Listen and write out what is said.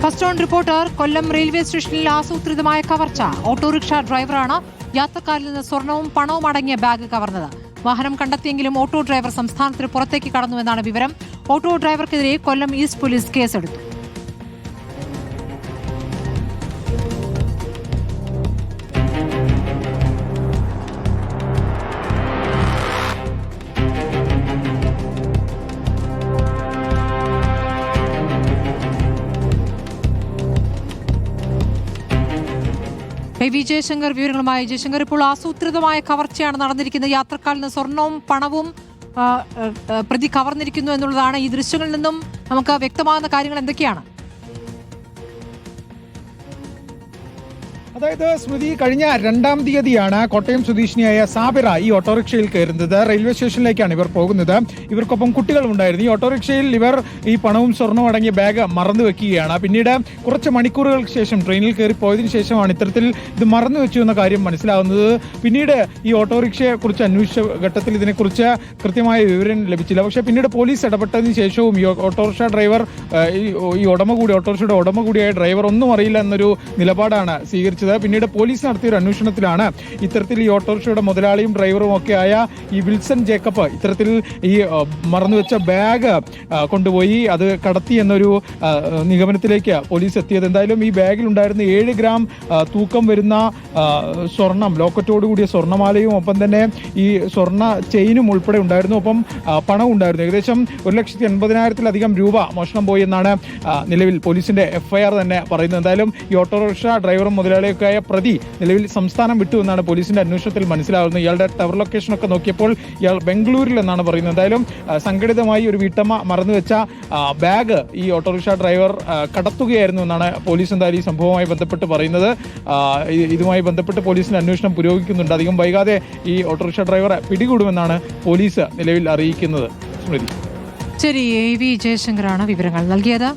First on reporter. Kollam railway സ്റ്റേഷനിൽ ആസൂത്രിതമായ കവർച്ച. ഓട്ടോറിക്ഷ ഡ്രൈവറാണ് യാത്രക്കാരിൽ നിന്ന് സ്വർണവും പണവും അടങ്ങിയ ബാഗ് കവർന്നത്. വാഹനം കണ്ടെത്തിയെങ്കിലും ഓട്ടോ ഡ്രൈവർ സംസ്ഥാനത്തിന് പുറത്തേക്ക് കടന്നുവെന്നാണ് വിവരം. ഓട്ടോ ഡ്രൈവർക്കെതിരെ കൊല്ലം ഈസ്റ്റ് പോലീസ് കേസെടുത്തു. വി ജയശങ്കർ വിവരങ്ങളുമായി. ജയശങ്കർ, ഇപ്പോൾ ആസൂത്രിതമായ കവർച്ചയാണ് നടന്നിരിക്കുന്നത്. യാത്രക്കാരിൽ നിന്ന് സ്വർണവും പണവും പ്രതി കവർന്നിരിക്കുന്നു എന്നുള്ളതാണ്. ഈ ദൃശ്യങ്ങളിൽ നിന്നും നമുക്ക് വ്യക്തമാകുന്ന കാര്യങ്ങൾ എന്തൊക്കെയാണ്? അതായത് സ്മൃതി, കഴിഞ്ഞ 2-ാം തീയതിയാണ് കോട്ടയം സ്വദേശിനിയായ സാബിറ ഈ ഓട്ടോറിക്ഷയിൽ കയറുന്നത്. റെയിൽവേ സ്റ്റേഷനിലേക്കാണ് ഇവർ പോകുന്നത്. ഇവർക്കൊപ്പം കുട്ടികളും ഉണ്ടായിരുന്നു. ഈ ഓട്ടോറിക്ഷയിൽ ഇവർ ഈ പണവും സ്വർണവും അടങ്ങിയ ബാഗ് മറന്നു വെക്കുകയാണ്. പിന്നീട് കുറച്ച് മണിക്കൂറുകൾക്ക് ശേഷം ട്രെയിനിൽ കയറി പോയതിനു ശേഷമാണ് ഇത്തരത്തിൽ ഇത് മറന്നു വെച്ചു എന്ന കാര്യം മനസ്സിലാവുന്നത്. പിന്നീട് ഈ ഓട്ടോറിക്ഷയെ കുറിച്ച് അന്വേഷിച്ച ഘട്ടത്തിൽ ഇതിനെക്കുറിച്ച് കൃത്യമായ വിവരം ലഭിച്ചില്ല. പക്ഷേ പിന്നീട് പോലീസ് ഇടപെട്ടതിന് ശേഷവും ഈ ഓട്ടോറിക്ഷ ഡ്രൈവർ ഓട്ടോറിക്ഷയുടെ ഉടമ കൂടിയായ ഡ്രൈവർ ഒന്നും അറിയില്ല എന്നൊരു നിലപാടാണ് സ്വീകരിച്ചത്. പിന്നീട് പോലീസ് നടത്തിയൊരു അന്വേഷണത്തിലാണ് ഇത്തരത്തിൽ ഈ ഓട്ടോറിക്ഷയുടെ മുതലാളിയും ഡ്രൈവറും ഒക്കെ ആയ ഈ വിൽസൺ ജേക്കബ് ഇത്തരത്തിൽ ഈ മറന്നുവെച്ച ബാഗ് കൊണ്ടുപോയി അത് കടത്തി എന്നൊരു നിഗമനത്തിലേക്ക് പോലീസ് എത്തിയത്. എന്തായാലും ഈ ബാഗിൽ ഉണ്ടായിരുന്ന 7 ഗ്രാം തൂക്കം വരുന്ന സ്വർണം, ലോക്കറ്റോട് കൂടിയ സ്വർണ്ണമാലയും ഒപ്പം തന്നെ ഈ സ്വർണ്ണ ചെയിനും ഉൾപ്പെടെ ഉണ്ടായിരുന്നു. ഒപ്പം പണവും ഉണ്ടായിരുന്നു. ഏകദേശം 1,80,000-ലധികം രൂപ മോഷണം പോയി എന്നാണ് നിലവിൽ പോലീസിന്റെ FIR തന്നെ പറയുന്നത്. എന്തായാലും ഈ ഓട്ടോറിക്ഷ ഡ്രൈവറും മുതലാളിയൊക്കെ പ്രതി നിലവിൽ സംസ്ഥാനം വിട്ടു എന്നാണ് പോലീസിന്റെ അന്വേഷണത്തിൽ മനസ്സിലാവുന്നത്. ഇയാളുടെ ടവർ ലൊക്കേഷനൊക്കെ നോക്കിയപ്പോൾ ഇയാൾ ബംഗളൂരിൽ എന്നാണ് പറയുന്നത്. എന്തായാലും സംഘടിതമായി ഒരു വീട്ടമ്മ മറന്നുവെച്ച ബാഗ് ഈ ഓട്ടോറിക്ഷ ഡ്രൈവർ കടത്തുകയായിരുന്നു എന്നാണ് പോലീസ് എന്തായാലും ഈ സംഭവവുമായി ബന്ധപ്പെട്ട് പറയുന്നത്. ഇതുമായി ബന്ധപ്പെട്ട് പോലീസിന്റെ അന്വേഷണം പുരോഗമിക്കുന്നുണ്ട്. അധികം വൈകാതെ ഈ ഓട്ടോറിക്ഷ ഡ്രൈവറെ പിടികൂടുമെന്നാണ് പോലീസ് നിലവിൽ അറിയിക്കുന്നത്. സ്മൃതി. ശരി, വി ജയശങ്കറാണ് വിവരങ്ങൾ നൽകിയത്.